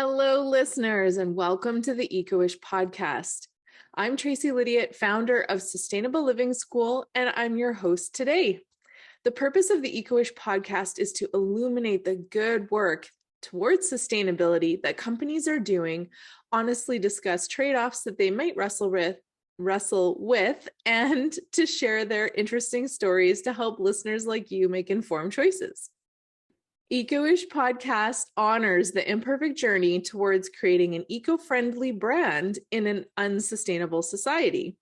Hello, listeners, and welcome to the Eco-ish podcast. I'm Tracy Lydiot, founder of Sustainable Living School, and I'm your host today. The purpose of the Eco-ish podcast is to illuminate the good work towards sustainability that companies are doing, honestly discuss trade-offs that they might wrestle with, and to share their interesting stories to help listeners like you make informed choices. Eco-ish podcast honors the imperfect journey towards creating an eco-friendly brand in an unsustainable society.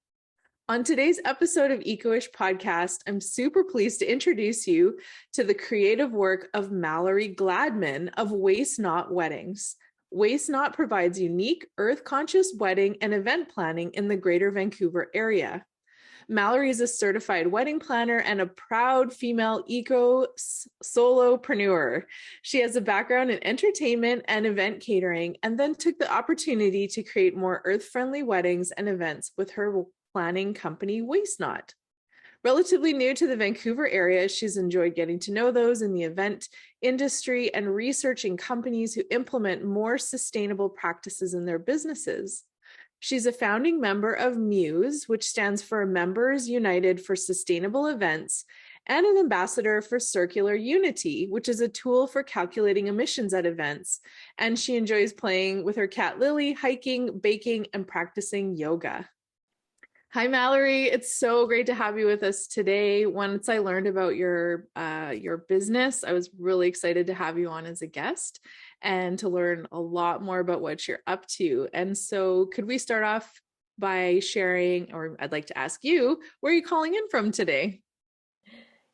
On today's episode of Eco-ish podcast, I'm super pleased to introduce you to the creative work of Mallory Gladman of Waste Not Weddings. Waste Not provides unique, earth-conscious wedding and event planning in the Greater Vancouver area. Mallory is a certified wedding planner and a proud female solopreneur. She has a background in entertainment and event catering, and then took the opportunity to create more earth-friendly weddings and events with her planning company, Waste Not. Relatively new to the Vancouver area, she's enjoyed getting to know those in the event industry and researching companies who implement more sustainable practices in their businesses. She's a founding member of MUSE, which stands for Members United for Sustainable Events, and an ambassador for Circular Unity, which is a tool for calculating emissions at events. And she enjoys playing with her cat Lily, hiking, baking, and practicing yoga. Hi, Mallory. It's so great to have you with us today. Once I learned about your business, I was really excited to have you on as a guest and to learn a lot more about what you're up to. And so could we start off by sharing, or I'd like to ask you, where are you calling in from today?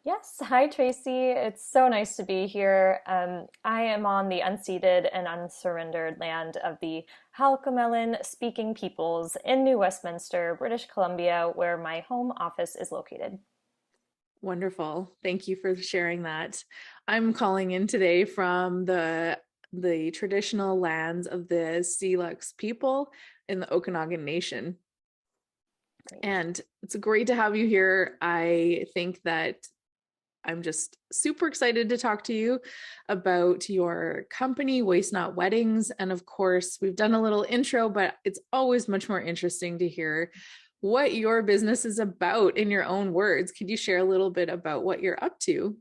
Yes, hi Tracy. It's so nice to be here. I am on the unceded and unsurrendered land of the Halkomelin speaking peoples in New Westminster, British Columbia, where my home office is located. Wonderful. Thank you for sharing that. I'm calling in today from the traditional lands of the Syilx people in the Okanagan Nation. Great. And it's great to have you here. I think that I'm just super excited to talk to you about your company, Waste Not Weddings. And of course, we've done a little intro, but it's always much more interesting to hear what your business is about in your own words. Could you share a little bit about what you're up to?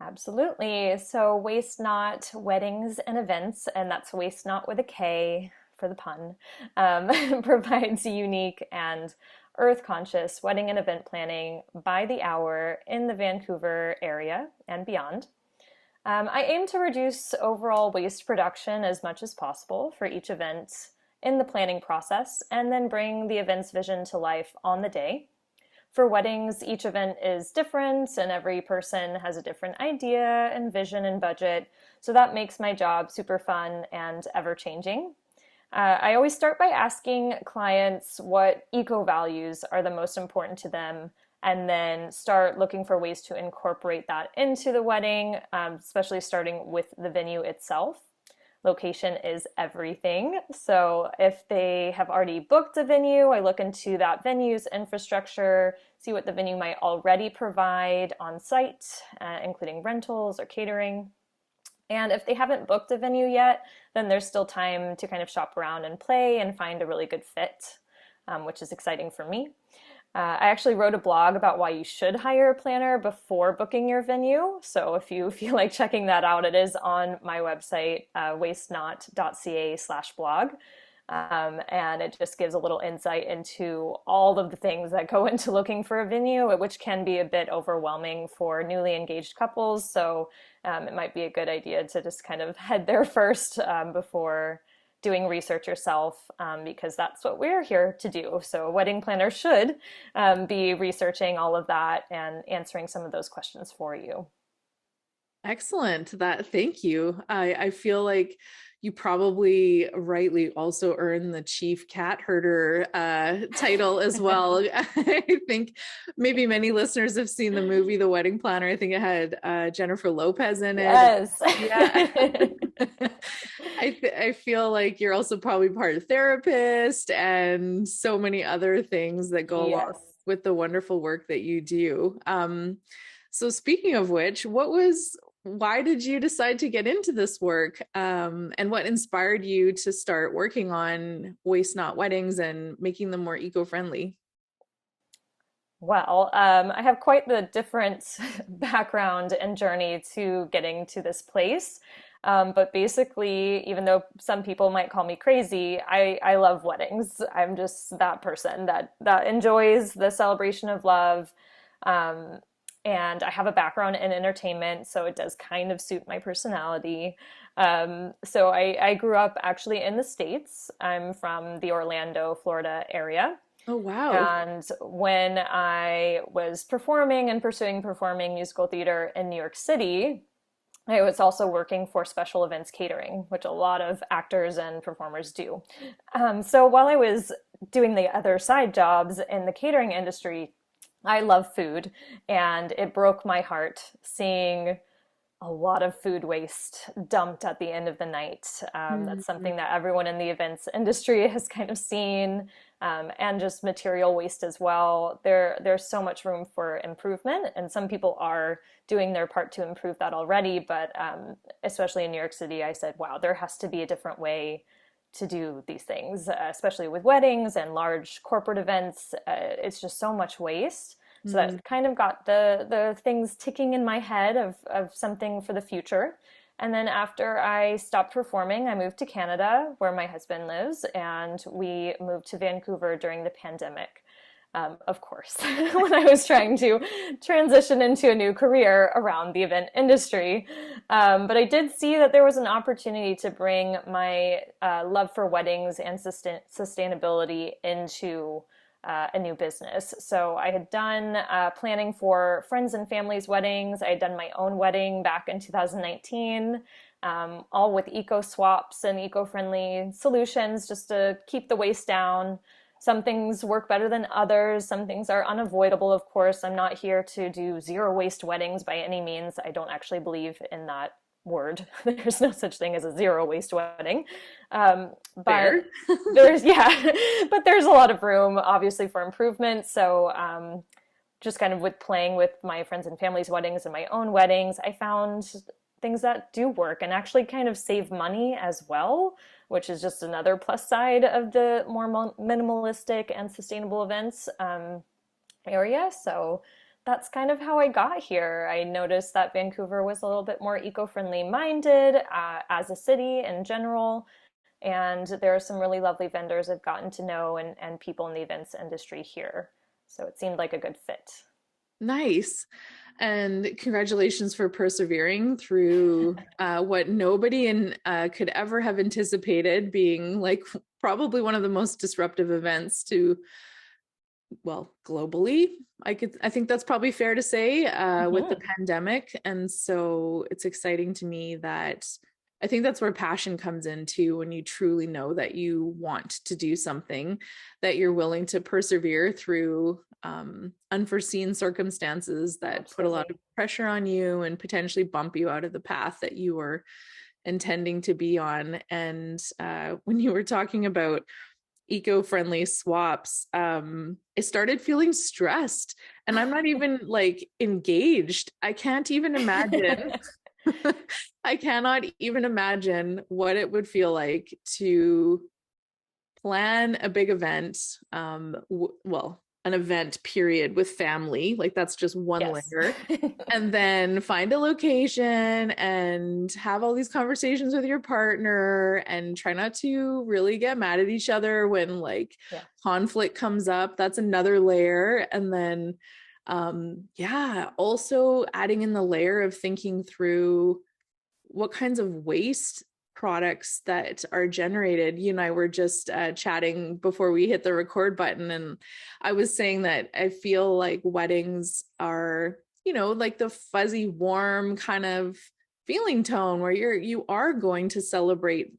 Absolutely. So, Waste Not Weddings and Events, and that's Waste Not with a K for the pun, provides unique and earth conscious wedding and event planning by the hour in the Vancouver area and beyond. I aim to reduce overall waste production as much as possible for each event in the planning process and then bring the event's vision to life on the day. For weddings, each event is different and every person has a different idea and vision and budget. So that makes my job super fun and ever changing. I always start by asking clients what eco values are the most important to them, and then start looking for ways to incorporate that into the wedding, especially starting with the venue itself. Location is everything. So if they have already booked a venue, I look into that venue's infrastructure, see what the venue might already provide on site, including rentals or catering. And if they haven't booked a venue yet, then there's still time to kind of shop around and play and find a really good fit, which is exciting for me. I actually wrote a blog about why you should hire a planner before booking your venue. So if you feel like checking that out, it is on my website, wastenot.ca/blog. And it just gives a little insight into all of the things that go into looking for a venue, which can be a bit overwhelming for newly engaged couples. So it might be a good idea to just kind of head there first before doing research yourself, because that's what we're here to do. So a wedding planner should be researching all of that and answering some of those questions for you. Excellent. Thank you. I feel like you probably rightly also earned the chief cat herder title as well. I think maybe many listeners have seen the movie The Wedding Planner. I think it had Jennifer Lopez in it. Yes. Yeah. I feel like you're also probably part of therapist and so many other things that go along Yes. with the wonderful work that you do. So speaking of which, why did you decide to get into this work? And what inspired you to start working on waste not weddings and making them more eco-friendly? Well, I have quite the different background and journey to getting to this place. But basically, even though some people might call me crazy, I love weddings. I'm just that person that enjoys the celebration of love. Um, and I have a background in entertainment, so it does kind of suit my personality. So I grew up actually in the States. I'm from the Orlando, Florida area. Oh, wow. And when I was performing and pursuing performing musical theater in New York City, I was also working for special events catering, which a lot of actors and performers do. So while I was doing the other side jobs in the catering industry, I love food, and it broke my heart seeing a lot of food waste dumped at the end of the night. That's Mhm. something that everyone in the events industry has kind of seen, and just material waste as well. There's so much room for improvement, and some people are doing their part to improve that already. But especially in New York City, I said, wow, there has to be a different way to do these things, especially with weddings and large corporate events. It's just so much waste. So Mhm. that kind of got the things ticking in my head of something for the future. And then after I stopped performing, I moved to Canada, where my husband lives, and we moved to Vancouver during the pandemic. Of course, when I was trying to transition into a new career around the event industry. But I did see that there was an opportunity to bring my love for weddings and sustainability into a new business. So I had done planning for friends and family's weddings. I had done my own wedding back in 2019, all with eco swaps and eco friendly solutions just to keep the waste down. Some things work better than others. Some things are unavoidable, of course. I'm not here to do zero waste weddings by any means. I don't actually believe in that word. There's no such thing as a zero waste wedding. But Fair. yeah, but there's a lot of room, obviously, for improvement. So, just kind of with playing with my friends and family's weddings and my own weddings, I found things that do work and actually kind of save money as well, which is just another plus side of the more minimalistic and sustainable events area. So that's kind of how I got here. I noticed that Vancouver was a little bit more eco-friendly minded as a city in general. And there are some really lovely vendors I've gotten to know and people in the events industry here. So it seemed like a good fit. Nice. And congratulations for persevering through what nobody could ever have anticipated being like probably one of the most disruptive events to, well, globally. I think that's probably fair to say with the Mm-hmm. pandemic. And so it's exciting to me that I think that's where passion comes in too, when you truly know that you want to do something, that you're willing to persevere through unforeseen circumstances that put a lot of Absolutely. pressure on you and potentially bump you out of the path that you were intending to be on. And when you were talking about eco-friendly swaps, I started feeling stressed, and I'm not even like engaged. I can't even imagine. I cannot even imagine what it would feel like to plan a big event, well, an event period with family, like that's just one Yes. layer, and then find a location and have all these conversations with your partner and try not to really get mad at each other when like Yeah. conflict comes up. That's another layer. And then yeah, also adding in the layer of thinking through what kinds of waste products that are generated. You and I were just chatting before we hit the record button, and I was saying that I feel like weddings are, like the fuzzy, warm kind of feeling tone where you are going to celebrate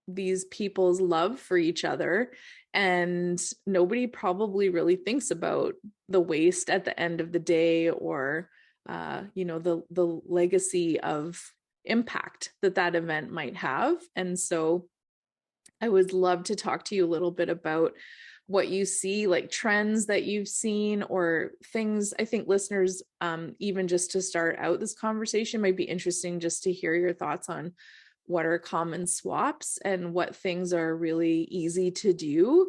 these people's love for each other, and nobody probably really thinks about the waste at the end of the day, or the legacy of impact that that event might have. And so I would love to talk to you a little bit about what you see, like trends that you've seen or things. I think listeners, even just to start out this conversation, might be interesting just to hear your thoughts on what are common swaps and what things are really easy to do.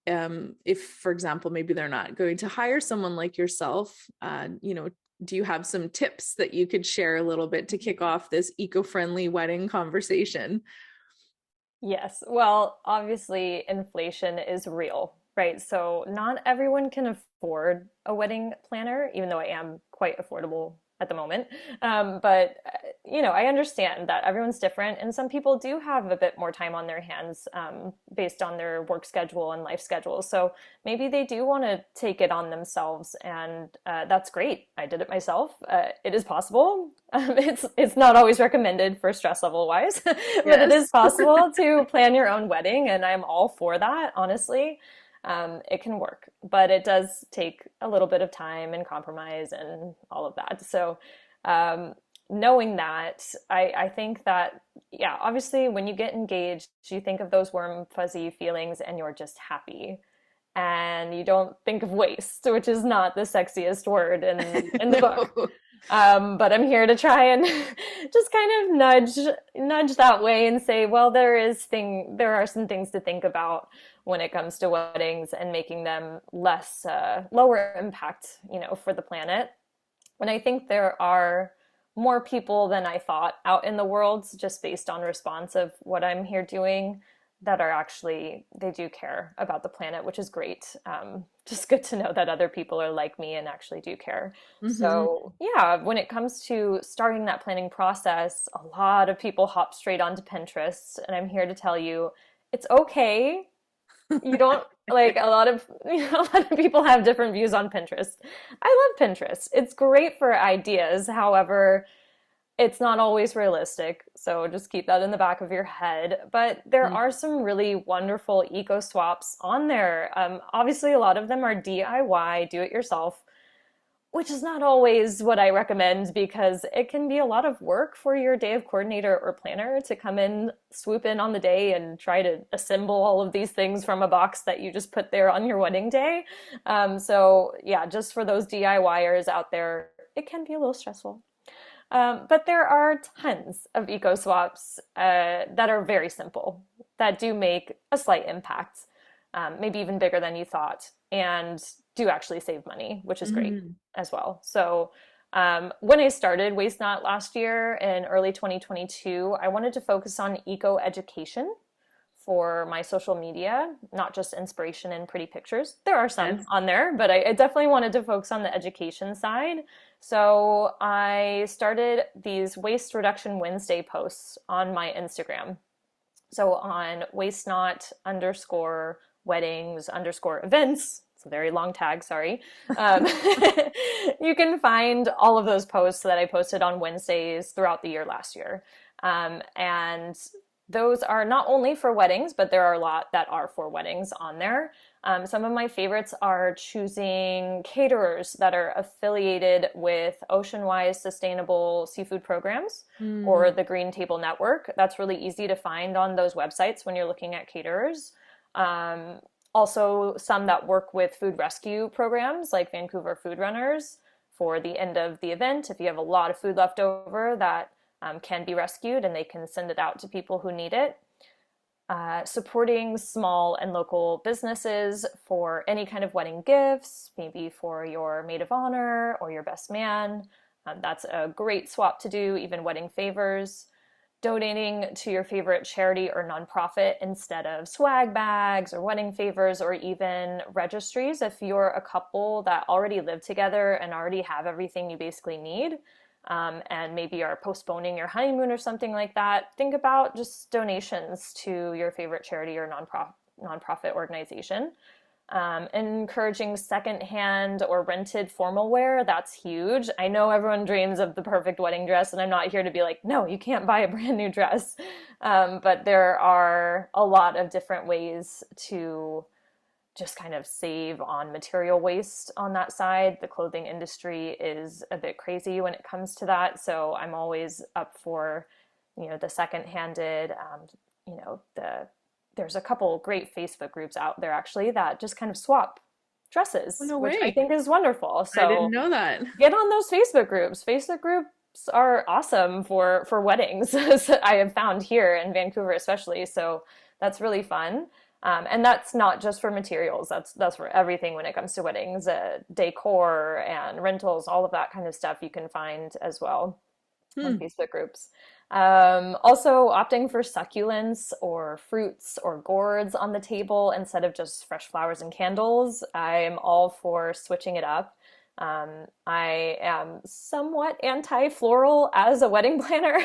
If, for example, maybe they're not going to hire someone like yourself, do you have some tips that you could share a little bit to kick off this eco-friendly wedding conversation? Yes. Well, obviously, inflation is real, right? So not everyone can afford a wedding planner, even though I am quite affordable at the moment. But I understand that everyone's different, and some people do have a bit more time on their hands based on their work schedule and life schedule. So maybe they do want to take it on themselves, and that's great. I did it myself. It is possible. It's not always recommended for stress level wise, but it is Yes. possible to plan your own wedding, and I'm all for that, honestly. It can work, but it does take a little bit of time and compromise and all of that. So, um, knowing that, I think that, yeah, obviously, when you get engaged, you think of those warm, fuzzy feelings and you're just happy. And you don't think of waste, which is not the sexiest word in the book. No. But I'm here to try and just kind of nudge that way and say, well, there are some things to think about when it comes to weddings and making them less lower impact, for the planet. And I think there are more people than I thought out in the world, just based on response of what I'm here doing, that are actually, they do care about the planet, which is great. Just good to know that other people are like me and actually do care. Mhm. So, yeah, when it comes to starting that planning process, a lot of people hop straight onto Pinterest. And I'm here to tell you it's okay. You don't like a lot of a lot of people have different views on Pinterest. I love Pinterest. It's great for ideas. However, it's not always realistic, so just keep that in the back of your head. But there are some really wonderful eco swaps on there. Obviously, a lot of them are DIY, do it yourself, which is not always what I recommend because it can be a lot of work for your day of coordinator or planner to come in, swoop in on the day, and try to assemble all of these things from a box that you just put there on your wedding day. So, yeah, just for those DIYers out there, it can be a little stressful. But there are tons of eco swaps that are very simple, that do make a slight impact, maybe even bigger than you thought, and do actually save money, which is great Mhm. as well. So when I started Waste Not last year in early 2022, I wanted to focus on eco education for my social media, not just inspiration and pretty pictures. There are some Yes. on there, but I definitely wanted to focus on the education side. So I started these Waste Reduction Wednesday posts on my Instagram. So on waste not underscore weddings underscore events, it's a very long tag, sorry. Um, you can find all of those posts that I posted on Wednesdays throughout the year last year. And those are not only for weddings, but there are a lot that are for weddings on there. Some of my favorites are choosing caterers that are affiliated with Oceanwise Sustainable Seafood Programs or Mm. the Green Table Network. That's really easy to find on those websites when you're looking at caterers. Um, Also, some that work with food rescue programs like Vancouver Food Runners for the end of the event. If you have a lot of food left over, that can be rescued and they can send it out to people who need it. Supporting small and local businesses for any kind of wedding gifts, maybe for your maid of honor or your best man. That's a great swap to do, even wedding favors. Donating to your favorite charity or nonprofit instead of swag bags or wedding favors or even registries. If you're a couple that already live together and already have everything you basically need, and maybe are postponing your honeymoon or something like that, think about just donations to your favorite charity or nonprofit organization. Encouraging secondhand or rented formal wear, that's huge. I know everyone dreams of the perfect wedding dress, and I'm not here to be like, no, you can't buy a brand new dress. But there are a lot of different ways to just kind of save on material waste on that side. The clothing industry is a bit crazy when it comes to that. So I'm always up for, the second-handed, the there's a couple great Facebook groups out there actually that just kind of swap Oh, dresses, no which I way. think is wonderful. I didn't So know that. get on those Facebook groups. Facebook groups are awesome for weddings. I have found here in Vancouver especially. So that's really fun. And that's not just for materials. That's for everything when it comes to weddings, decor and rentals, all of that kind of stuff you can find as well on Hmm. Facebook groups. Also, opting for succulents or fruits or gourds on the table instead of just fresh flowers and candles. I'm all for switching it up. I am somewhat anti-floral as a wedding planner.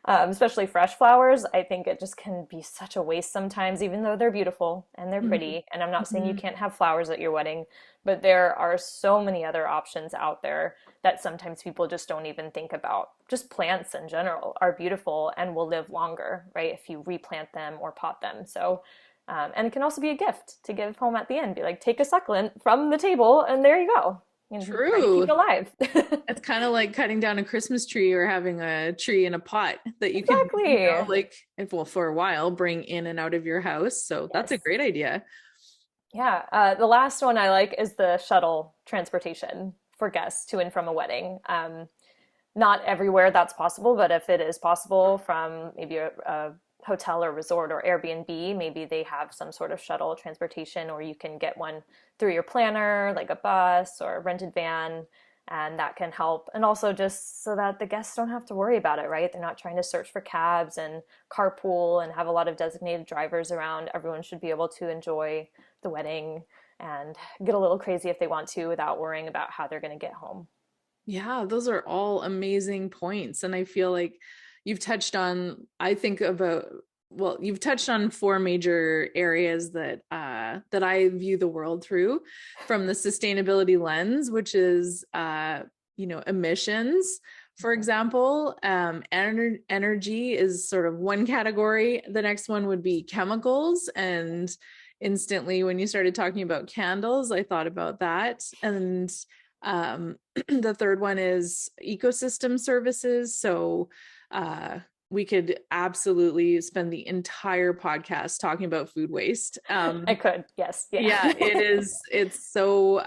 Especially fresh flowers. I think it just can be such a waste sometimes, even though they're beautiful and they're Mhm. pretty. And I'm not saying you Mhm. can't have flowers at your wedding, but there are so many other options out there that sometimes people just don't even think about. Just plants in general are beautiful and will live longer, right? If you replant them or pot them. So, and it can also be a gift to give home at the end. Be like, take a succulent from the table, and there you go. And try to keep True. it alive. It's kind of like cutting down a Christmas tree or having a tree in a pot that you could, Exactly. like, if, well, for a while, bring in and out of your house. So that's a Yes. great idea. Yeah, the last one I like is the shuttle transportation for guests to and from a wedding. Not everywhere that's possible, but if it is possible from maybe a hotel or resort or Airbnb, maybe they have some sort of shuttle transportation, or you can get one through your planner, like a bus or a rented van, and that can help. And also just so that the guests don't have to worry about it, right? They're not trying to search for cabs and carpool and have a lot of designated drivers around. Everyone should be able to enjoy the wedding and get a little crazy if they want to without worrying about how they're going to get home. Yeah, those are all amazing points. And I feel like you've touched on, I think about, well, you've touched on four major areas that I view the world through from the sustainability lens, which is emissions, for example. Energy is sort of one category. The next one would be chemicals. And instantly when you started talking about candles, I thought about that. And the third one is ecosystem services. So we could absolutely spend the entire podcast talking about food waste. I could, yes, yeah. Yeah, it is. It's so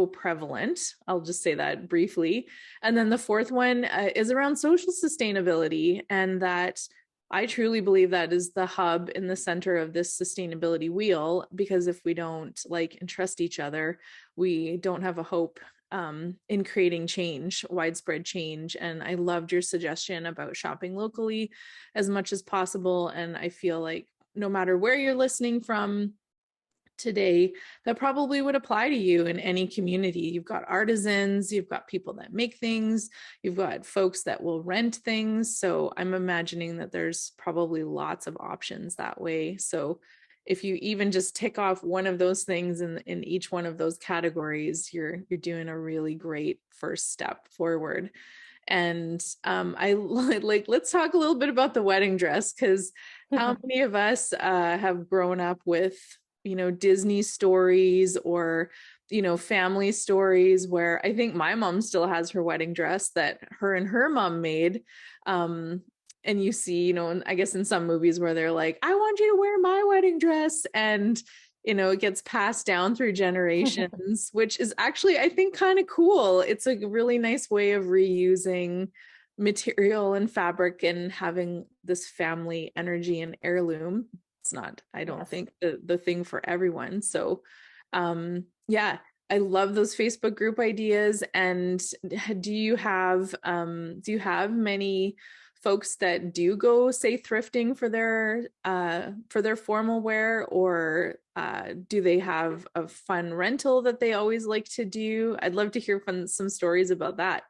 prevalent. I'll just say that briefly. And then the fourth one is around social sustainability, and that I truly believe that is the hub in the center of this sustainability wheel, because if we don't like and trust each other, we don't have a hope in creating change, widespread change. And I loved your suggestion about shopping locally as much as possible. And I feel like no matter where you're listening from today, that probably would apply to you in any community. You've got artisans, you've got people that make things, you've got folks that will rent things. So I'm imagining that there's probably lots of options that way. So if you even just tick off one of those things in each one of those categories, you're doing a really great first step forward. And I like, let's talk a little bit about the wedding dress, because how many of us have grown up with Disney stories or family stories, where I think my mom still has her wedding dress that her and her mom made. And you see, I guess in some movies where they're like, I want you to wear my wedding dress, and it gets passed down through generations, which is actually, I think, kind of cool. It's a really nice way of reusing material and fabric and having this family energy and heirloom. It's not, I don't Yes. think, the thing for everyone. So yeah, I love those Facebook group ideas. And do you have many folks that do go, say, thrifting for their formal wear, or do they have a fun rental that they always like to do? I'd love to hear some stories about that.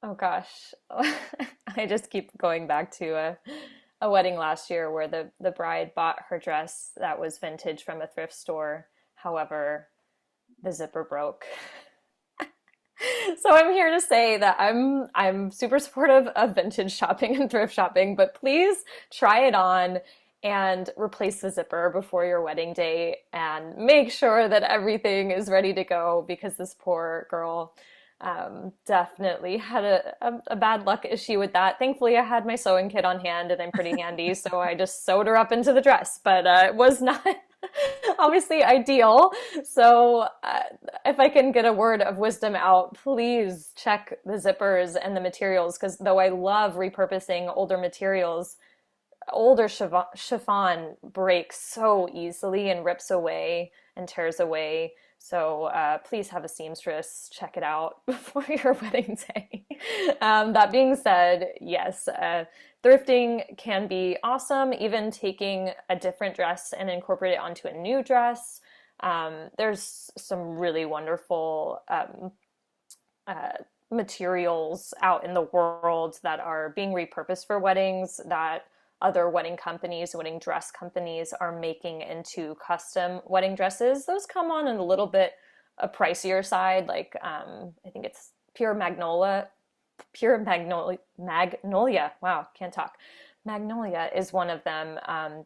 Oh gosh. I just keep going back to a wedding last year where the bride bought her dress that was vintage from a thrift store. However, the zipper broke. So I'm here to say that I'm super supportive of vintage shopping and thrift shopping, but please try it on and replace the zipper before your wedding day and make sure that everything is ready to go, because this poor girl Definitely had a bad luck issue with that. Thankfully, I had my sewing kit on hand and I'm pretty handy, so I just sewed her up into the dress, but it was not obviously ideal. So, if I can get a word of wisdom out, please check the zippers and the materials, because though I love repurposing older materials, older chiffon breaks so easily and rips away and tears away. So please have a seamstress check it out before your wedding day. That being said, yes, thrifting can be awesome. Even taking a different dress and incorporate it onto a new dress. There's some really wonderful uh, materials out in the world that are being repurposed for weddings that other wedding companies, wedding dress companies are making into custom wedding dresses. Those come on in a little bit a pricier side, like I think it's Magnolia. Wow, can't talk. Magnolia is one of them.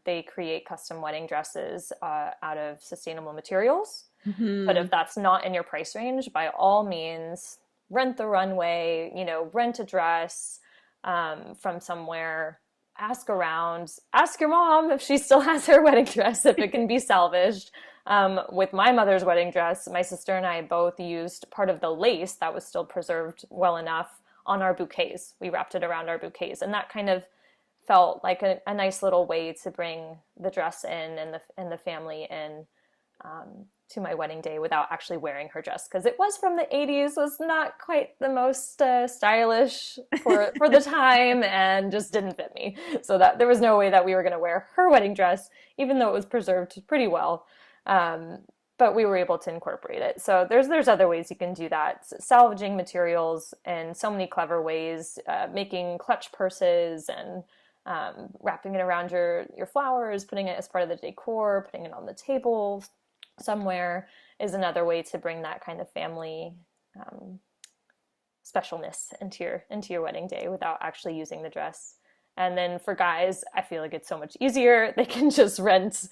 They create custom wedding dresses out of sustainable materials. But if Mhm. that's not in your price range, by all means, rent the runway, rent a dress from somewhere, ask around, ask your mom if she still has her wedding dress, if it can be salvaged. With my mother's wedding dress, my sister and I both used part of the lace that was still preserved well enough on our bouquets. We wrapped it around our bouquets, and that kind of felt like a nice little way to bring the dress in and the family in to my wedding day without actually wearing her dress, because it was from the 80s, was not quite the most stylish for the time, and just didn't fit me. So that there was no way that we were going to wear her wedding dress, even though it was preserved pretty well. Um, but we were able to incorporate it. So there's other ways you can do that. Salvaging materials in so many clever ways, making clutch purses and wrapping it around your flowers, putting it as part of the decor, putting it on the table somewhere is another way to bring that kind of family um, specialness into your wedding day without actually using the dress. And then for guys, I feel like it's so much easier. They can just rent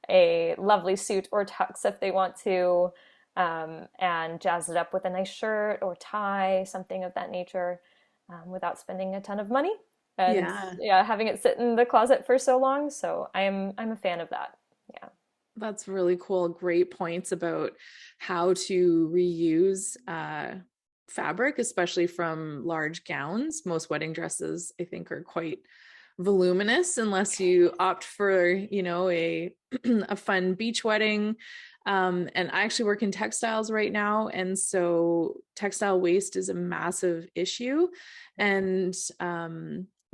a lovely suit or tux if they want to, and jazz it up with a nice shirt or tie, something of that nature, without spending a ton of money. And Yeah. yeah, having it sit in the closet for so long. So I'm a fan of that. Yeah. That's really cool. Great points about how to reuse fabric, especially from large gowns. Most wedding dresses, I think, are quite voluminous unless you opt for, a a fun beach wedding. And I actually work in textiles right now, and so textile waste is a massive issue. And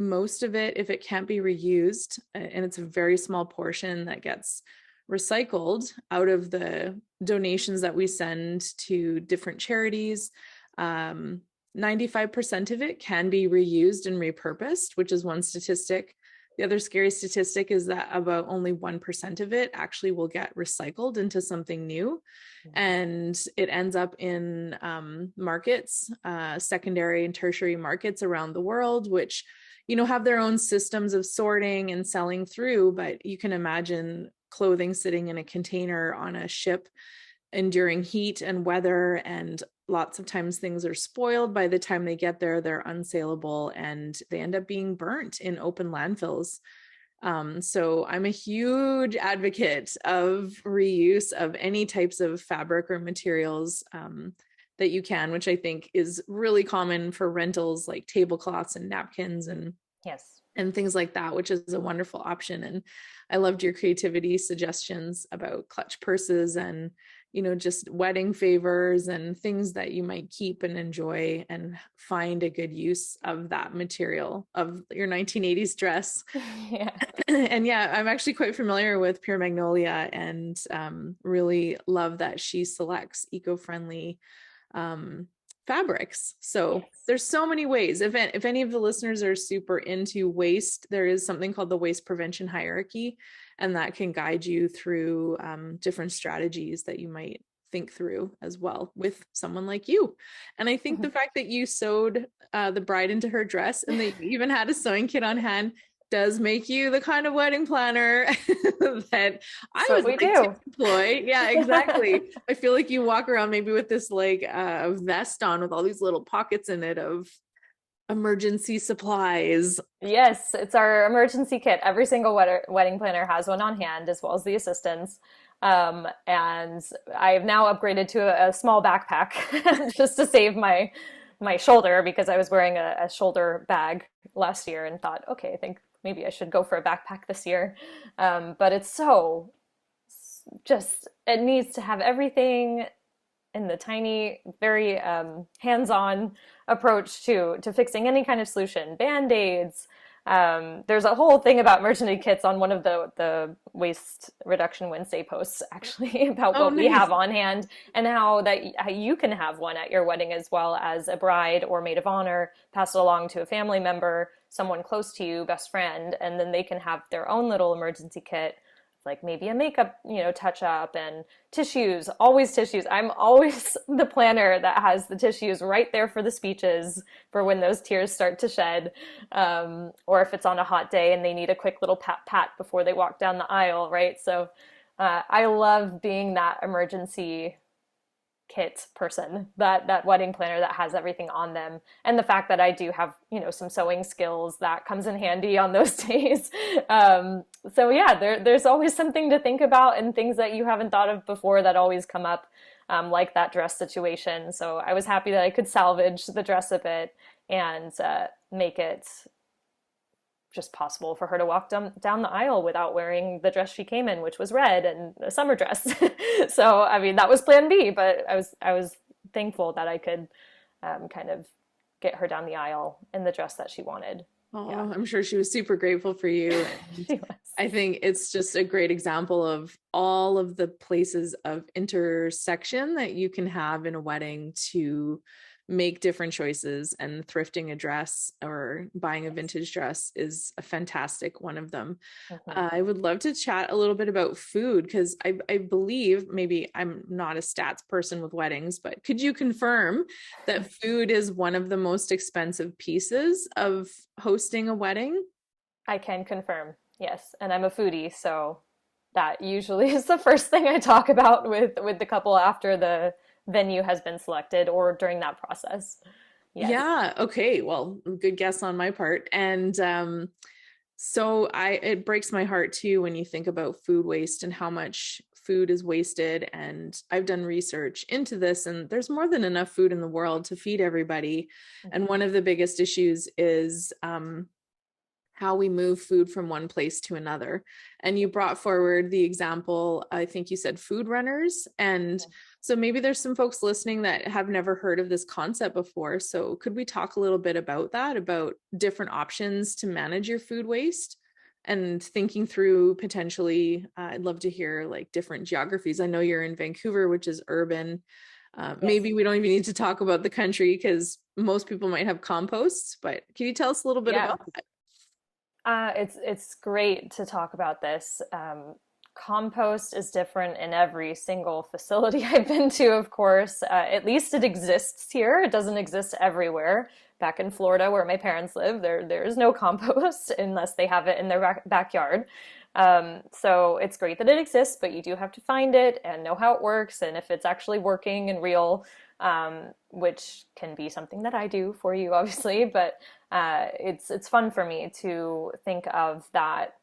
most of it, if it can't be reused, and it's a very small portion that gets recycled out of the donations that we send to different charities. 95% of it can be reused and repurposed, which is one statistic. The other scary statistic is that about only 1% of it actually will get recycled into something new. And it ends up in markets, secondary and tertiary markets around the world, which have their own systems of sorting and selling through. But you can imagine clothing sitting in a container on a ship, enduring heat and weather, and lots of times things are spoiled. By the time they get there, they're unsaleable and they end up being burnt in open landfills. So I'm a huge advocate of reuse of any types of fabric or materials that you can, which I think is really common for rentals like tablecloths and napkins Yes. and things like that, which is a wonderful option. And I loved your creativity suggestions about clutch purses and, just wedding favors and things that you might keep and enjoy and find a good use of that material of your 1980s dress. Yeah. And yeah, I'm actually quite familiar with Pure Magnolia, and really love that she selects eco-friendly um, fabrics. So Yes. there's so many ways. If any of the listeners are super into waste, there is something called the waste prevention hierarchy, and that can guide you through different strategies that you might think through as well with someone like you. And I think the fact that you sewed the bride into her dress and that you even had a sewing kit on hand, does make you the kind of wedding planner that That's I what would we like to do. employ. Yeah, exactly. I feel like you walk around maybe with this like vest on with all these little pockets in it of emergency supplies. Yes, it's our emergency kit. Every single wedding planner has one on hand, as well as the assistants. And I've now upgraded to a small backpack just to save my shoulder because I was wearing a shoulder bag last year and thought, okay, I think maybe I should go for a backpack this year. But it's so just, it needs to have everything in the tiny, very hands-on approach to fixing any kind of solution. Band-aids. There's a whole thing about emergency kits on one of the Waste Reduction Wednesday posts, actually, about Oh, what we nice. have on hand and how you can have one at your wedding as well as a bride or maid of honor, pass it along to a family member, someone close to you, best friend, and then they can have their own little emergency kit like maybe a makeup, touch up and tissues, always tissues. I'm always the planner that has the tissues right there for the speeches for when those tears start to shed. Or if it's on a hot day and they need a quick little pat before they walk down the aisle, right? So I love being that emergency kit person, that wedding planner that has everything on them, and the fact that I do have some sewing skills that comes in handy on those days. So yeah, there's always something to think about and things that you haven't thought of before that always come up, like that dress situation. So I was happy that I could salvage the dress a bit and make it just possible for her to walk down the aisle without wearing the dress she came in, which was red and a summer dress. So, I mean, that was plan B, but I was thankful that I could kind of get her down the aisle in the dress that she wanted. Yeah, Oh, I'm sure she was super grateful for you. And she was. I think it's just a great example of all of the places of intersection that you can have in a wedding to make different choices. And thrifting a dress or buying a vintage dress is a fantastic one of them. Mhm. I would love to chat a little bit about food because I believe, maybe I'm not a stats person with weddings, but could you confirm that food is one of the most expensive pieces of hosting a wedding? I can confirm, yes, and I'm a foodie, so that usually is the first thing I talk about with the couple after the venue has been selected or during that process. Yes. Yeah, okay. Well, good guess on my part. And so it breaks my heart too when you think about food waste and how much food is wasted. And I've done research into this, and there's more than enough food in the world to feed everybody. And Mhm. one of the biggest issues is how we move food from one place to another. And you brought forward the example, I think you said food runners. And so maybe there's some folks listening that have never heard of this concept before. So could we talk a little bit about that, about different options to manage your food waste? And thinking through potentially, I'd love to hear like different geographies. I know you're in Vancouver, which is urban. Yes. Maybe we don't even need to talk about the country because most people might have composts, but can you tell us a little bit Yeah. about that? It's great to talk about this. Compost is different in every single facility I've been to, of course. At least it exists here. It doesn't exist everywhere. Back in Florida, where my parents live, there is no compost unless they have it in their backyard. So it's great that it exists, but you do have to find it and know how it works and if it's actually working and real, which can be something that I do for you, obviously. But it's fun for me to think of that.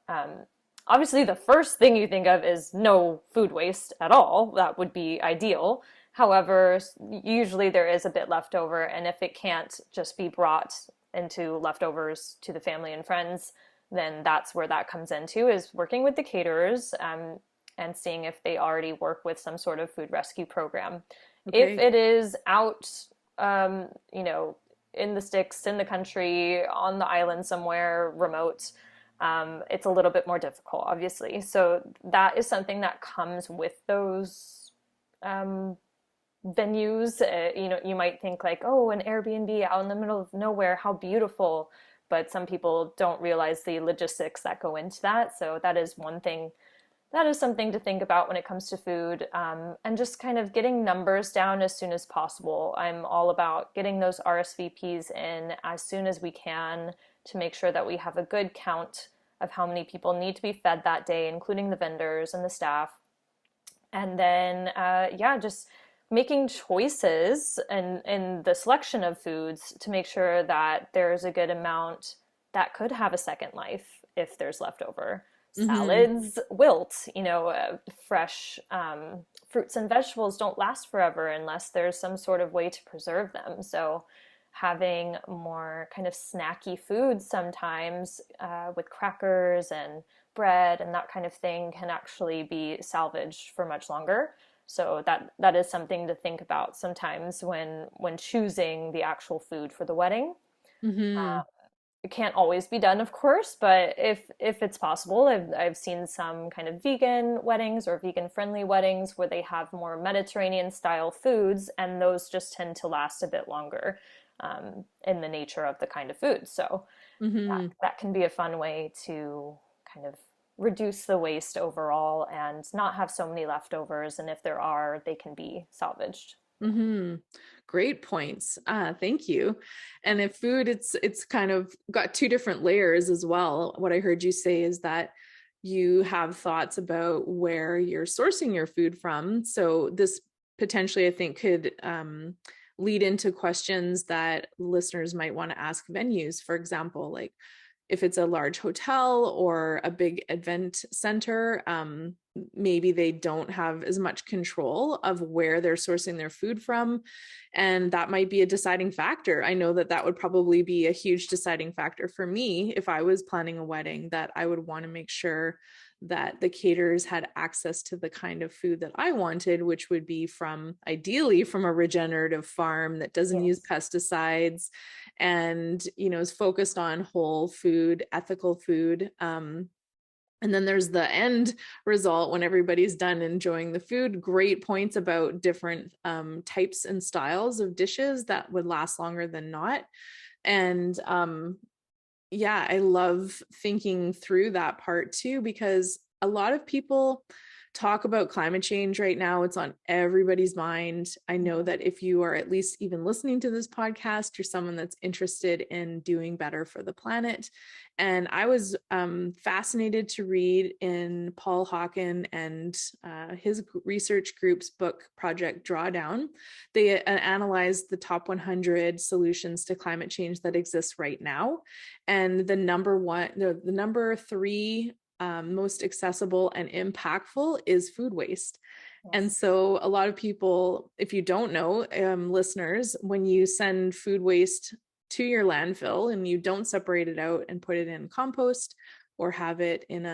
Obviously, the first thing you think of is no food waste at all. That would be ideal. However, usually there is a bit left over, and if it can't just be brought into leftovers to the family and friends, then that's where that comes into is working with the caterers, and seeing if they already work with some sort of food rescue program. If Okay. it is out, um, you know, in the sticks, in the country, on the island somewhere remote, it's a little bit more difficult, obviously. So that is something that comes with those um, venues. You might think like, oh, an Airbnb out in the middle of nowhere, how beautiful. But some people don't realize the logistics that go into that. So that is one thing, that is something to think about when it comes to food, and just kind of getting numbers down as soon as possible. I'm all about getting those RSVPs in as soon as we can to make sure that we have a good count of how many people need to be fed that day, including the vendors and the staff. And then, yeah, just making choices and in the selection of foods to make sure that there's a good amount that could have a second life if there's leftover. Mm-hmm. Salads wilt, fresh fruits and vegetables don't last forever unless there's some sort of way to preserve them. So having more kind of snacky foods sometimes with crackers and bread and that kind of thing can actually be salvaged for much longer. So that is something to think about sometimes when choosing the actual food for the wedding. Mm-hmm. It can't always be done, of course, but if it's possible, I've seen some kind of vegan weddings or vegan friendly weddings where they have more Mediterranean style foods, and those just tend to last a bit longer in the nature of the kind of food. So Mm-hmm. that can be a fun way to kind of reduce the waste overall and not have so many leftovers. And if there are, they can be salvaged. Mm-hmm. Great points. Thank you. And if food, it's kind of got two different layers as well. What I heard you say is that you have thoughts about where you're sourcing your food from. So this potentially, I think, could lead into questions that listeners might want to ask venues. For example, like if it's a large hotel or a big event center, maybe they don't have as much control of where they're sourcing their food from. And that might be a deciding factor. I know that that would probably be a huge deciding factor for me if I was planning a wedding, that I would want to make sure that the caterers had access to the kind of food that I wanted, which would be from ideally from a regenerative farm that doesn't use Yes. pesticides and is focused on whole food, ethical food. And then there's the end result when everybody's done enjoying the food. Great points about different types and styles of dishes that would last longer than not. And yeah, I love thinking through that part too, because a lot of people talk about climate change right now. It's on everybody's mind. I know Mhm. that if you are at least even listening to this podcast, you're someone that's interested in doing better for the planet. And I was fascinated to read in Paul Hawken and his research group's book, Project Drawdown. They analyzed the top 100 solutions to climate change that exist right now. And the number three most accessible and impactful is food waste. And Yes. so, a lot of people, if you don't know, listeners, when you send food waste to your landfill and you don't separate it out and put it in compost or have it in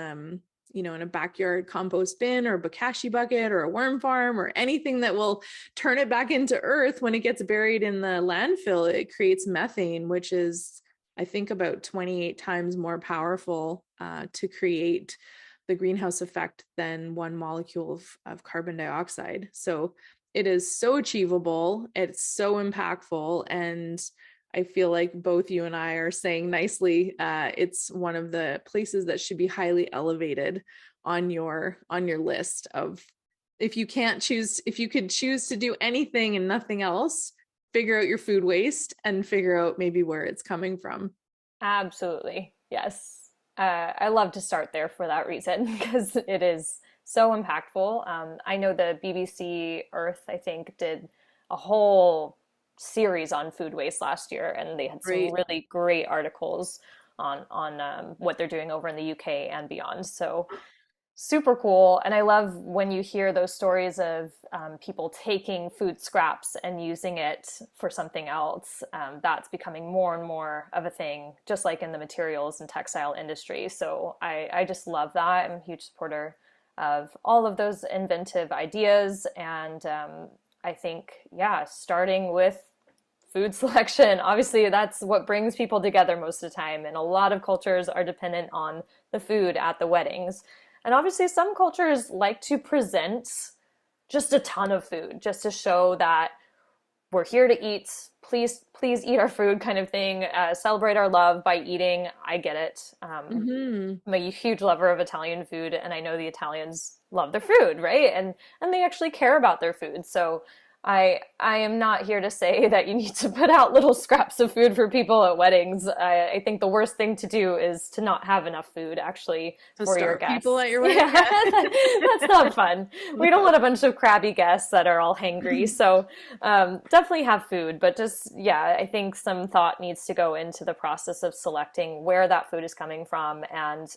in a backyard compost bin or bokashi bucket or a worm farm or anything that will turn it back into earth, when it gets buried in the landfill, it creates methane, which is, I think, about 28 times more powerful to create the greenhouse effect than one molecule of carbon dioxide. So it is so achievable, it's so impactful, and I feel like both you and I are saying nicely, it's one of the places that should be highly elevated on your list of, if you could choose to do anything and nothing else, figure out your food waste and figure out maybe where it's coming from. Absolutely. Yes. I love to start there for that reason because it is so impactful. I know the BBC Earth, I think, did a whole series on food waste last year, and they had some Right. really great articles on what they're doing over in the UK and beyond. So super cool. And I love when you hear those stories of people taking food scraps and using it for something else. That's becoming more and more of a thing, just like in the materials and textile industry. So I just love that. I'm a huge supporter of all of those inventive ideas. And I think, yeah, starting with food selection, obviously, that's what brings people together most of the time. And a lot of cultures are dependent on the food at the weddings. And obviously, some cultures like to present just a ton of food just to show that we're here to eat. Please eat our food, kind of thing. Celebrate our love by eating. I get it. Mm-hmm. I'm a huge lover of Italian food, and I know the Italians love their food, right? And they actually care about their food. So I am not here to say that you need to put out little scraps of food for people at weddings. I think the worst thing to do is to not have enough food actually To for your starve people at guests. your wedding. Yeah, Yeah. that's not fun. We don't want a bunch of crabby guests that are all hangry. So definitely have food, but just, yeah, I think some thought needs to go into the process of selecting where that food is coming from and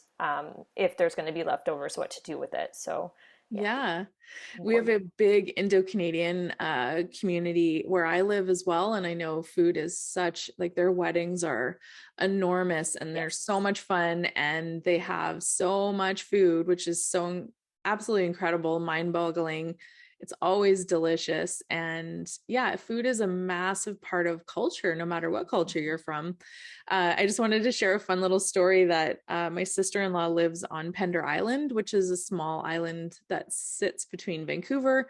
if there's going to be leftovers, what to do with it. So yeah, Yeah. We have important. a big Indo-Canadian community where I live as well. And I know food is such like their weddings are enormous and they're Yes. so much fun and they have so much food, which is so absolutely incredible, mind-boggling. It's always delicious. And yeah, food is a massive part of culture, no matter what culture you're from. I just wanted to share a fun little story that my sister-in-law lives on Pender Island, which is a small island that sits between Vancouver,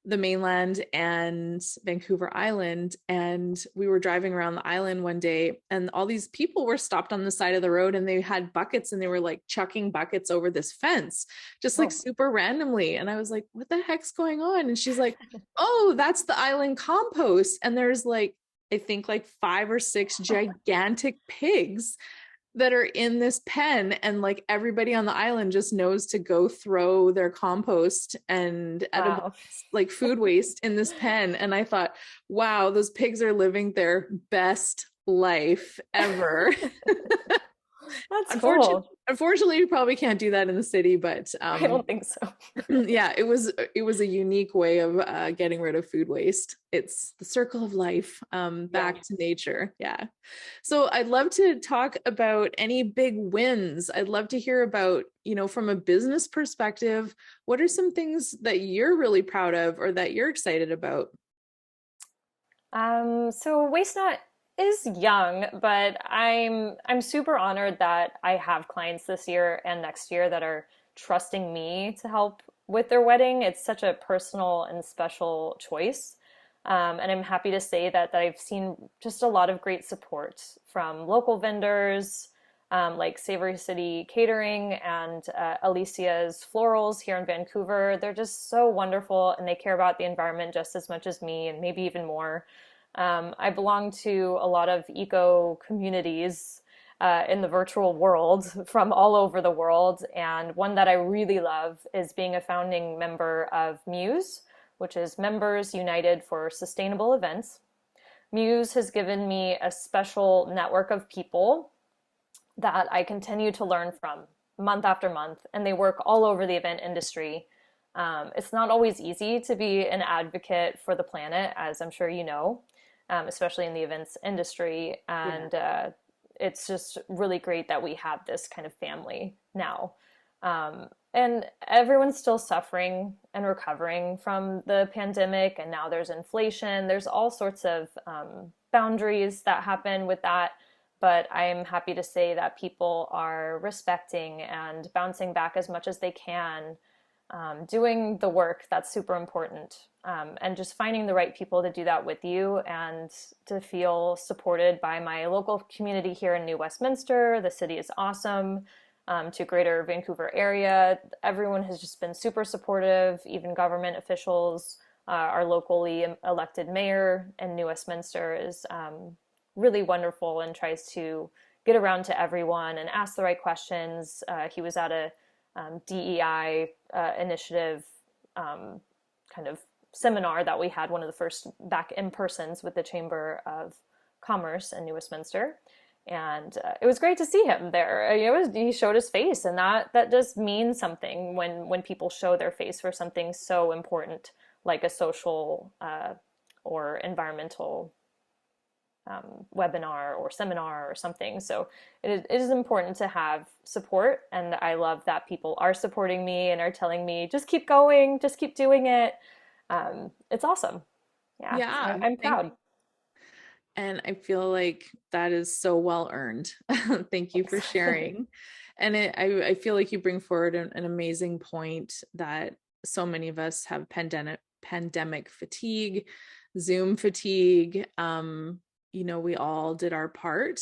the mainland, and Vancouver Island. And we were driving around the island one day, and all these people were stopped on the side of the road and they had buckets and they were like chucking buckets over this fence, just like Oh. super randomly. And I was like, what the heck's going on? And she's like, oh, that's the island compost. And there's like, I think like 5 or 6 gigantic pigs that are in this pen, and like everybody on the island just knows to go throw their compost and edible Wow. like food waste in this pen. And I thought, wow, those pigs are living their best life ever. That's unfortunately cool. unfortunately we probably can't do that in the city, but I don't think so. yeah, it was a unique way of getting rid of food waste. It's the circle of life, Yeah. back to nature. Yeah. So I'd love to talk about any big wins. I'd love to hear about, from a business perspective, what are some things that you're really proud of or that you're excited about? So Waste Not is young, but I'm super honored that I have clients this year and next year that are trusting me to help with their wedding. It's such a personal and special choice. And I'm happy to say that I've seen just a lot of great support from local vendors, like Savory City Catering and Alicia's Florals here in Vancouver. They're just so wonderful and they care about the environment just as much as me and maybe even more. I belong to a lot of eco communities in the virtual world from all over the world. And one that I really love is being a founding member of Muse, which is Members United for Sustainable Events. Muse has given me a special network of people that I continue to learn from month after month, and they work all over the event industry. It's not always easy to be an advocate for the planet, as I'm sure you know, especially in the events industry. Yeah. And it's just really great that we have this kind of family now. And everyone's still suffering and recovering from the pandemic, and now there's inflation. There's all sorts of boundaries that happen with that. But I am happy to say that people are respecting and bouncing back as much as they can, doing the work that's super important, and just finding the right people to do that with you and to feel supported by my local community here in New Westminster. The city is awesome. To greater Vancouver area, everyone has just been super supportive, even government officials. Our locally elected mayor in New Westminster is really wonderful and tries to get around to everyone and ask the right questions. He was at a DEI initiative kind of seminar that we had, one of the first back in persons with the Chamber of Commerce in New Westminster. And it was great to see him there. He showed his face, and that does mean something when people show their face for something so important like a social or environmental webinar or seminar or something. So it is important to have support. And I love that people are supporting me and are telling me, just keep going, just keep doing it. It's awesome. Yeah, Yeah. I'm proud. And I feel like that is so well earned. Thank you for Thanks. sharing. And I feel like you bring forward an amazing point that so many of us have pandemic fatigue, Zoom fatigue. We all did our part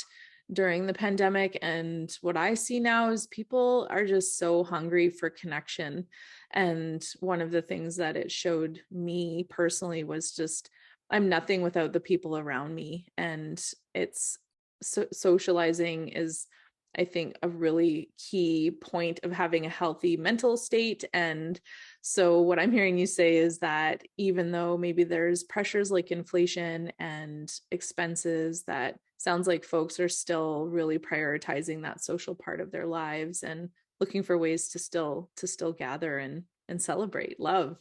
during the pandemic. And what I see now is people are just so hungry for connection. And one of the things that it showed me personally was just, I'm nothing without the people around me. And it's socializing is, I think, a really key point of having a healthy mental state. And so, what I'm hearing you say is that even though maybe there's pressures like inflation and expenses, that sounds like folks are still really prioritizing that social part of their lives and looking for ways to still gather and celebrate love,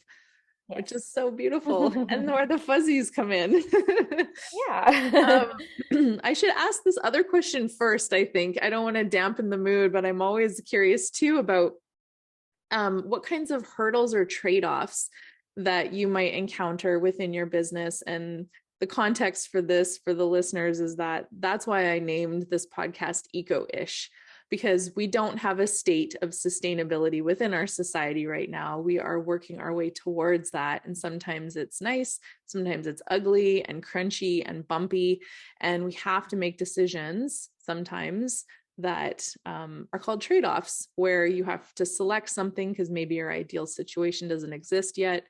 which is Yes. so beautiful. And where the fuzzies come in. Yeah. I should ask this other question first, I think. I don't want to dampen the mood, but I'm always curious too about what kinds of hurdles or trade-offs that you might encounter within your business. And the context for this for the listeners is that that's why I named this podcast Eco-ish, because we don't have a state of sustainability within our society right now. We are working our way towards that. And sometimes it's nice, sometimes it's ugly and crunchy and bumpy. And we have to make decisions sometimes that are called trade-offs, where you have to select something because maybe your ideal situation doesn't exist yet.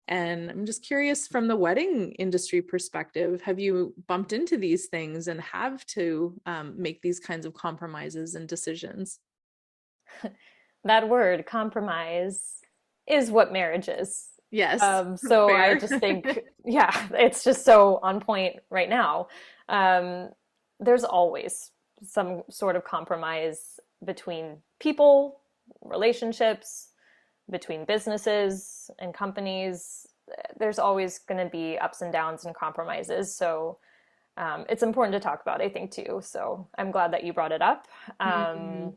And I'm just curious, from the wedding industry perspective, have you bumped into these things and have to make these kinds of compromises and decisions? That word, compromise, is what marriage is. Yes, So I fair. just think, yeah, it's just so on point right now. Um, there's always some sort of compromise between people, relationships, between businesses and companies. There's always going to be ups and downs and compromises. So it's important to talk about, I think, too. So I'm glad that you brought it up. Mhm.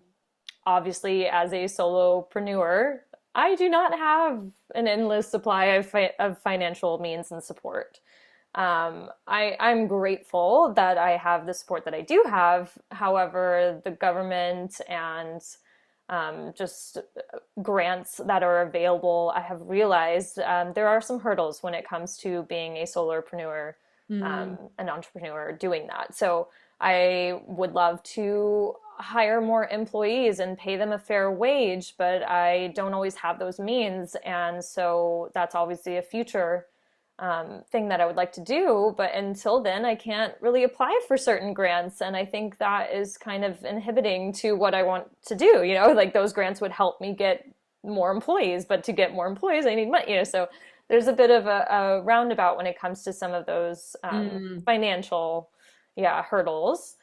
Obviously, as a solopreneur, I do not have an endless supply of financial means and support. I'm grateful that I have the support that I do have. However, the government and just grants that are available, I have realized there are some hurdles when it comes to being a solopreneur, Mm. an entrepreneur doing that. So I would love to hire more employees and pay them a fair wage, but I don't always have those means. And so that's obviously a future thing that I would like to do. But until then, I can't really apply for certain grants. And I think that is kind of inhibiting to what I want to do. You know, like those grants would help me get more employees, but to get more employees, I need money. You know, so there's a bit of a roundabout when it comes to some of those Mm. financial, yeah, hurdles.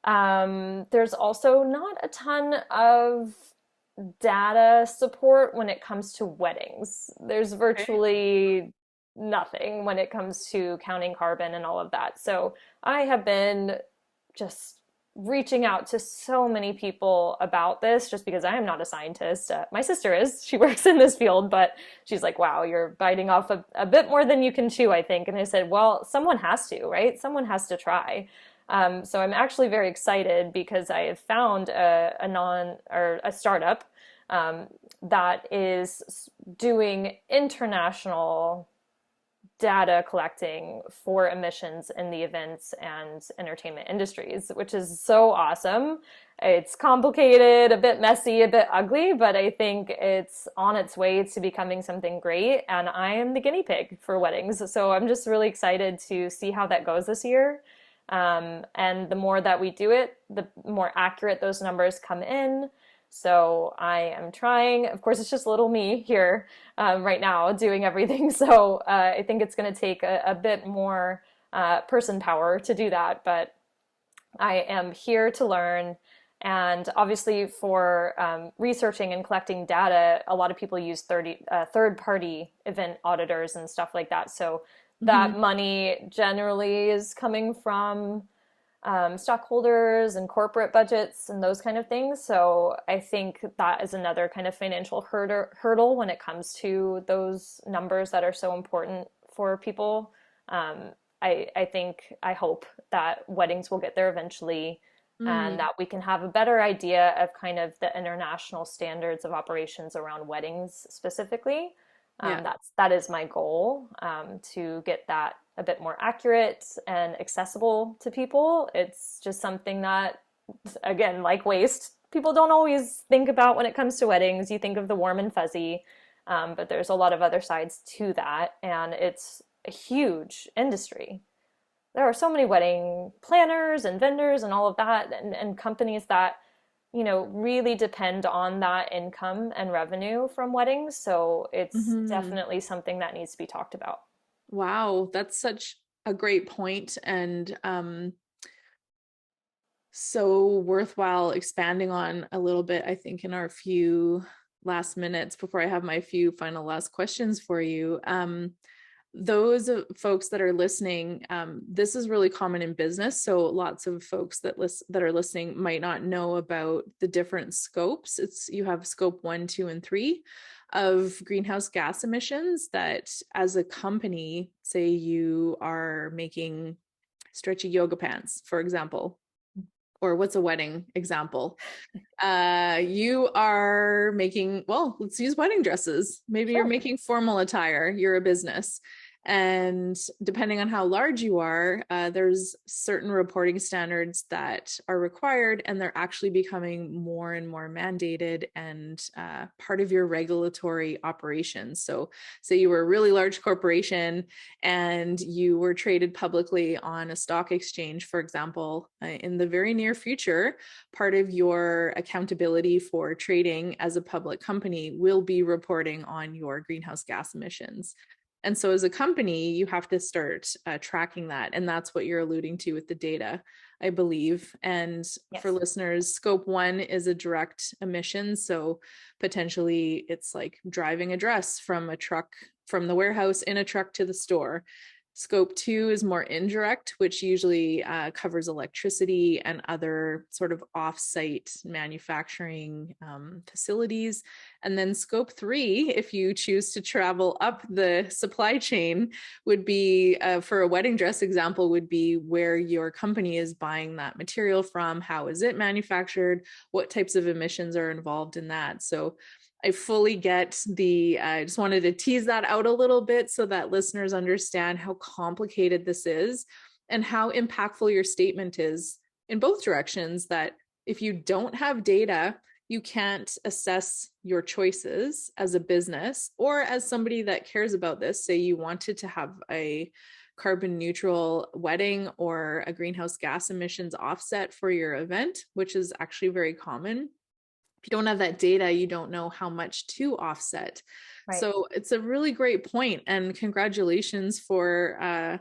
There's also not a ton of data support when it comes to weddings. There's Okay. virtually nothing when it comes to counting carbon and all of that. So I have been just reaching out to so many people about this just because I am not a scientist. My sister is. She works in this field, but she's like, wow, you're biting off a bit more than you can chew, I think. And I said, well, someone has to, right? Someone has to try. So I'm actually very excited because I have found a non or a startup um, that is doing international data collecting for emissions in the events and entertainment industries, which is so awesome. It's complicated, a bit messy, a bit ugly, but I think it's on its way to becoming something great. And I am the guinea pig for weddings. So I'm just really excited to see how that goes this year. And the more that we do it, the more accurate those numbers come in. So I am trying. Of course, it's just little me here right now doing everything. So I think it's going to take a bit more person power to do that. But I am here to learn. And obviously, for researching and collecting data, a lot of people use third-party event auditors and stuff like that. So Mhm. that money generally is coming from stockholders and corporate budgets and those kind of things. So I think that is another kind of financial hurdle when it comes to those numbers that are so important for people. Um, I think, I hope that weddings will get there eventually and Mm. that we can have a better idea of kind of the international standards of operations around weddings specifically. Yeah. That is my goal, to get that a bit more accurate and accessible to people. It's just something that again, like waste, people don't always think about when it comes to weddings. You think of the warm and fuzzy, but there's a lot of other sides to that, and it's a huge industry. There are so many wedding planners and vendors and all of that, and companies that, really depend on that income and revenue from weddings. So it's Mhm. definitely something that needs to be talked about. Wow, that's such a great point, and so worthwhile expanding on a little bit, I think, in our few last minutes before I have my few final last questions for you. Those folks that are listening, this is really common in business. So lots of folks that are listening might not know about the different scopes. It's you have scope 1, 2, and 3 of greenhouse gas emissions that as a company, say you are making stretchy yoga pants, for example, or what's a wedding example? You are making, well, let's use wedding dresses. Maybe you're Sure. making formal attire, you're a business. And depending on how large you are, there's certain reporting standards that are required, and they're actually becoming more and more mandated and part of your regulatory operations. So, say you were a really large corporation and you were traded publicly on a stock exchange, for example, in the very near future, part of your accountability for trading as a public company will be reporting on your greenhouse gas emissions. And so as a company, you have to start tracking that. And that's what you're alluding to with the data, I believe. And for Yes. listeners, scope 1 is a direct emission. So potentially it's like driving a dress from a truck, from the warehouse in a truck to the store. Scope 2 is more indirect, which usually covers electricity and other sort of off-site manufacturing facilities. And then scope 3, if you choose to travel up the supply chain, would be, for a wedding dress example, would be where your company is buying that material from, how is it manufactured, what types of emissions are involved in that. So I fully get I just wanted to tease that out a little bit so that listeners understand how complicated this is and how impactful your statement is in both directions. That if you don't have data, you can't assess your choices as a business or as somebody that cares about this. Say you wanted to have a carbon neutral wedding or a greenhouse gas emissions offset for your event, which is actually very common. If you don't have that data, you don't know how much to offset. Right. So it's a really great point, and congratulations for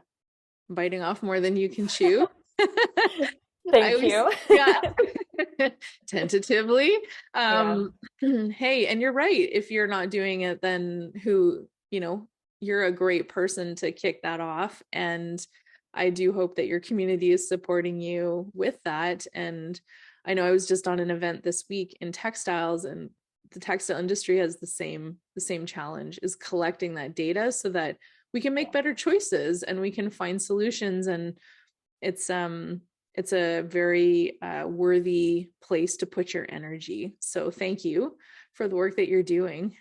biting off more than you can chew. I Thank always, you. yeah, tentatively. Yeah. Hey, and you're right. If you're not doing it, then who, you're a great person to kick that off. And I do hope that your community is supporting you with that. And I know I was just on an event this week in textiles, and the textile industry has the same challenge, is collecting that data so that we can make Yeah. better choices and we can find solutions. And it's it's a very worthy place to put your energy. So thank you for the work that you're doing.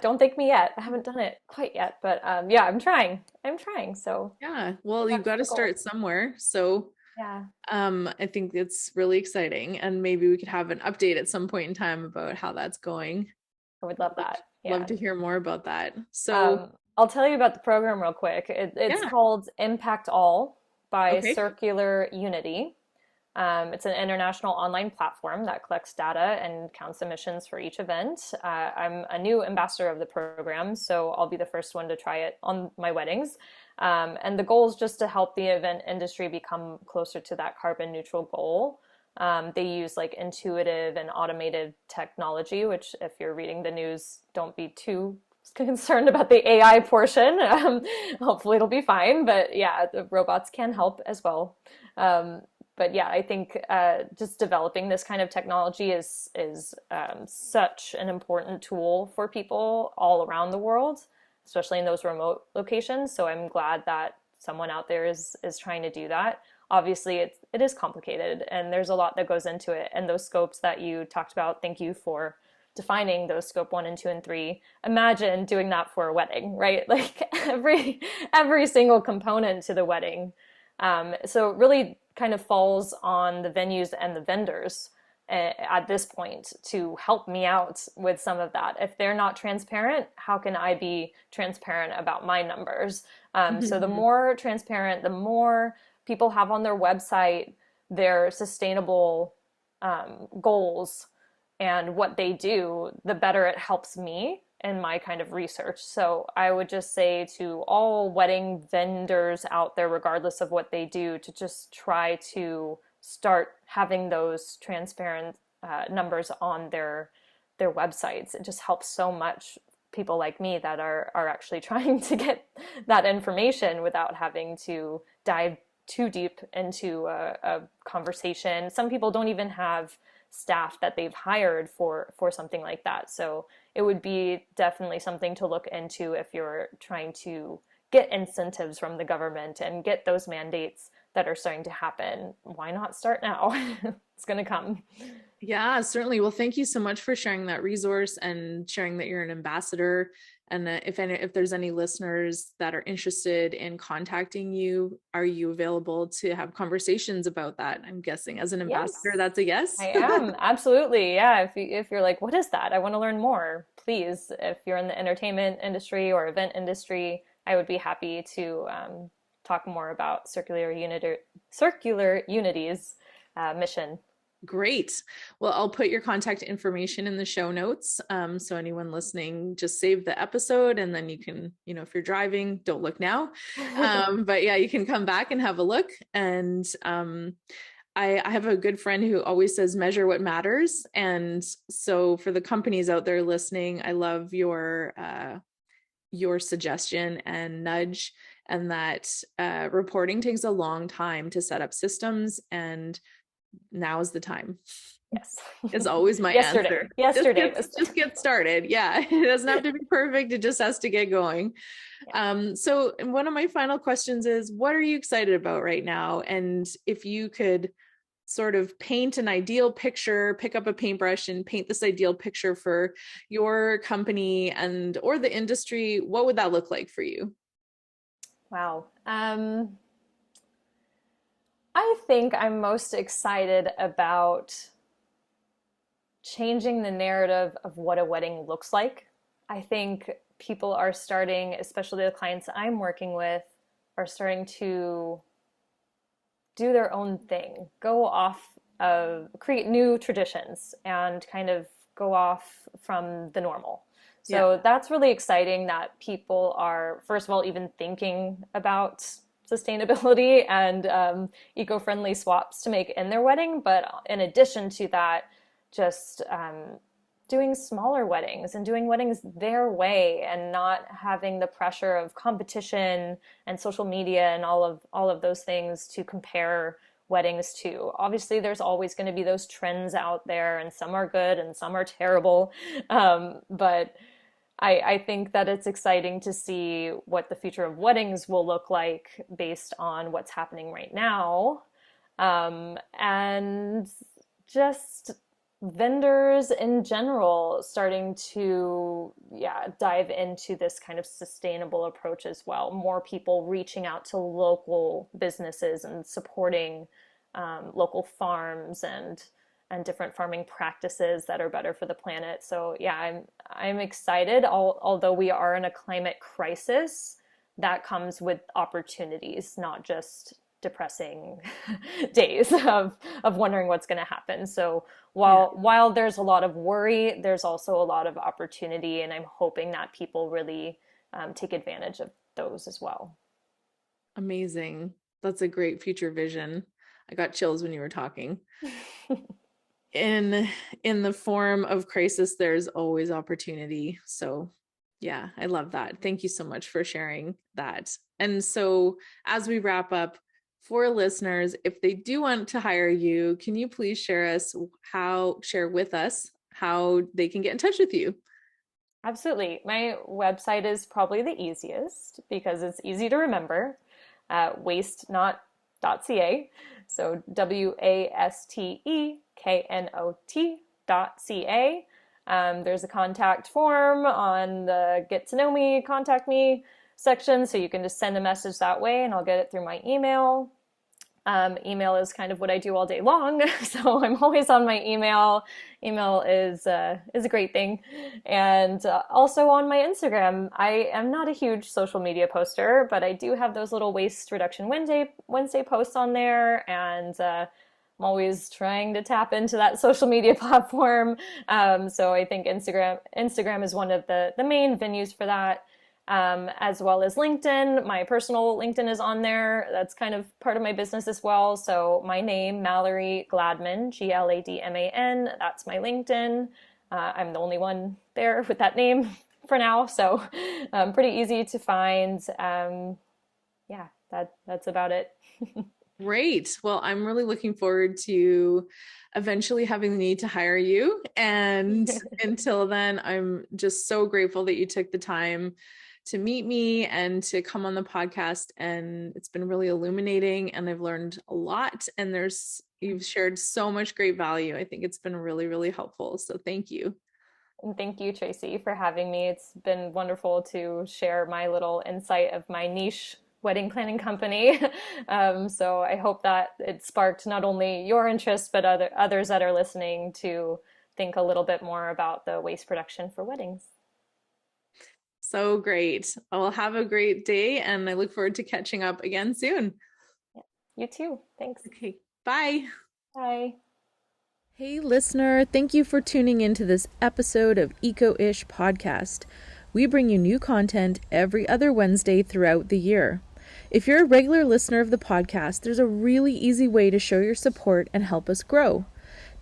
Don't thank me yet. I haven't done it quite yet, but yeah, I'm trying. I'm trying. So Yeah, well, you've that's got the to goal. start somewhere. So Yeah, I think it's really exciting, and maybe we could have an update at some point in time about how that's going. I would I'd love that. love Yeah. to hear more about that. So I'll tell you about the program real quick. It's yeah, called Impact All by okay. Circular Unity. It's an international online platform that collects data and counts emissions for each event. I'm a new ambassador of the program, so I'll be the first one to try it on my weddings. And the goal is just to help the event industry become closer to that carbon neutral goal. They use like intuitive and automated technology, which, if you're reading the news, don't be too concerned about the AI portion. Hopefully, it'll be fine. But yeah, the robots can help as well. Um, but yeah, I think just developing this kind of technology is such an important tool for people all around the world, especially in those remote locations. So I'm glad that someone out there is trying to do that. Obviously, it is complicated, and there's a lot that goes into it. And those scopes that you talked about, thank you for defining those scope 1 and 2 and 3. Imagine doing that for a wedding, right? Like every single component to the wedding. So really kind of falls on the venues and the vendors at this point to help me out with some of that. If they're not transparent, how can I be transparent about my numbers? So the more transparent, the more people have on their website their sustainable goals and what they do, the better it helps me in my kind of research. So I would just say to all wedding vendors out there, regardless of what they do, to just try to start having those transparent numbers on their websites. It just helps so much people like me that are actually trying to get that information without having to dive too deep into a conversation. Some people don't even have staff that they've hired for something like that. So it would be definitely something to look into if you're trying to get incentives from the government and get those mandates that are starting to happen. Why not start now? It's going to come. Yeah, certainly. Well, thank you so much for sharing that resource and sharing that you're an ambassador. And if there's any listeners that are interested in contacting you, are you available to have conversations about that? I'm guessing as an Yes, ambassador, that's a I yes. am. Absolutely. Yeah. If you're like, what is that? I want to learn more. Please, if you're in the entertainment industry or event industry, I would be happy to talk more about Circular Unity's mission. Great. Well, I'll put your contact information in the show notes. So anyone listening, just save the episode and then you can, if you're driving, don't look now. But yeah, you can come back and have a look. And I have a good friend who always says, measure what matters. And so for the companies out there listening, I love your suggestion and nudge, and that reporting takes a long time to set up systems, and now is the time. Yes. Is always my Yesterday. answer. Yesterday Just get started. Yeah, it doesn't have to be perfect. It just has to get going. yeah. So one of my final questions is, what are you excited about right now? And if you could sort of paint an ideal picture, pick up a paintbrush and paint this ideal picture for your company and or the industry, what would that look like for you? Wow. I think I'm most excited about changing the narrative of what a wedding looks like. I think people are starting, especially the clients I'm working with, are starting to do their own thing, go off of, create new traditions and kind of go off from the normal. Yeah. So that's really exciting that people are, first of all, even thinking about sustainability and eco-friendly swaps to make in their wedding. But in addition to that, just doing smaller weddings and doing weddings their way and not having the pressure of competition and social media and all of those things to compare weddings to. Obviously, there's always going to be those trends out there, and some are good and some are terrible. But I think that it's exciting to see what the future of weddings will look like based on what's happening right now. And just vendors in general starting to dive into this kind of sustainable approach as well. More people reaching out to local businesses and supporting local farms and different farming practices that are better for the planet. So yeah, I'm excited. Although we are in a climate crisis, that comes with opportunities, not just depressing days of wondering what's going to happen. So while there's a lot of worry, there's also a lot of opportunity, and I'm hoping that people really take advantage of those as well. Amazing. That's a great future vision. I got chills when you were talking. In the form of crisis, there's always opportunity. So yeah, I love that. Thank you so much for sharing that. And so as we wrap up, for listeners, if they do want to hire you, can you please share with us how they can get in touch with you? Absolutely. My website is probably the easiest because it's easy to remember. Wasteknot.ca. So WASTEKNOT.ca. There's a contact form on the Get to Know Me, Contact Me section, so you can just send a message that way and I'll get it through my email. Email is kind of what I do all day long, so I'm always on my email. Email is a great thing, and also on my Instagram. I am not a huge social media poster, but I do have those little waste reduction Wednesday posts on there, and I'm always trying to tap into that social media platform. So I think Instagram is one of the main venues for that, as well as LinkedIn. My personal LinkedIn is on there. That's kind of part of my business as well. So my name, Mallory Gladman, Gladman, that's my LinkedIn. I'm the only one there with that name for now, so pretty easy to find. Yeah, that's about it. Great. Well, I'm really looking forward to eventually having the need to hire you. And until then, I'm just so grateful that you took the time to meet me and to come on the podcast. And it's been really illuminating, and I've learned a lot. And you've shared so much great value. I think it's been really, really helpful. So thank you. And thank you, Tracy, for having me. It's been wonderful to share my little insight of my niche wedding planning company. So I hope that it sparked not only your interest, but others that are listening to think a little bit more about the waste production for weddings. So great. Well, have a great day, and I look forward to catching up again soon. Yeah, you too. Thanks. Okay. Bye. Bye. Hey, listener, thank you for tuning into this episode of Eco-ish Podcast. We bring you new content every other Wednesday throughout the year. If you're a regular listener of the podcast, there's a really easy way to show your support and help us grow.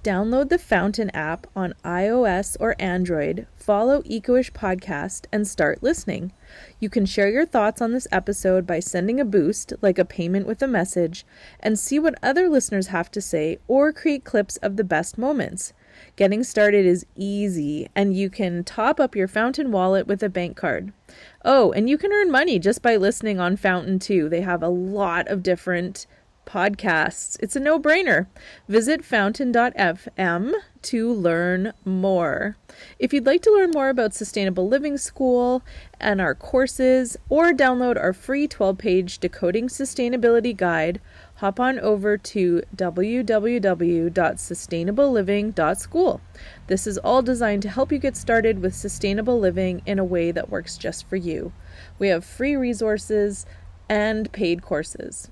Download the Fountain app on iOS or Android, follow Eco-ish Podcast, and start listening. You can share your thoughts on this episode by sending a boost, like a payment with a message, and see what other listeners have to say, or create clips of the best moments. Getting started is easy, and you can top up your Fountain wallet with a bank card. Oh, and you can earn money just by listening on Fountain too. They have a lot of different podcasts. It's a no-brainer. Visit fountain.fm to learn more. If you'd like to learn more about Sustainable Living School and our courses, or download our free 12-page Decoding Sustainability Guide, hop on over to www.sustainableliving.school. This is all designed to help you get started with sustainable living in a way that works just for you. We have free resources and paid courses.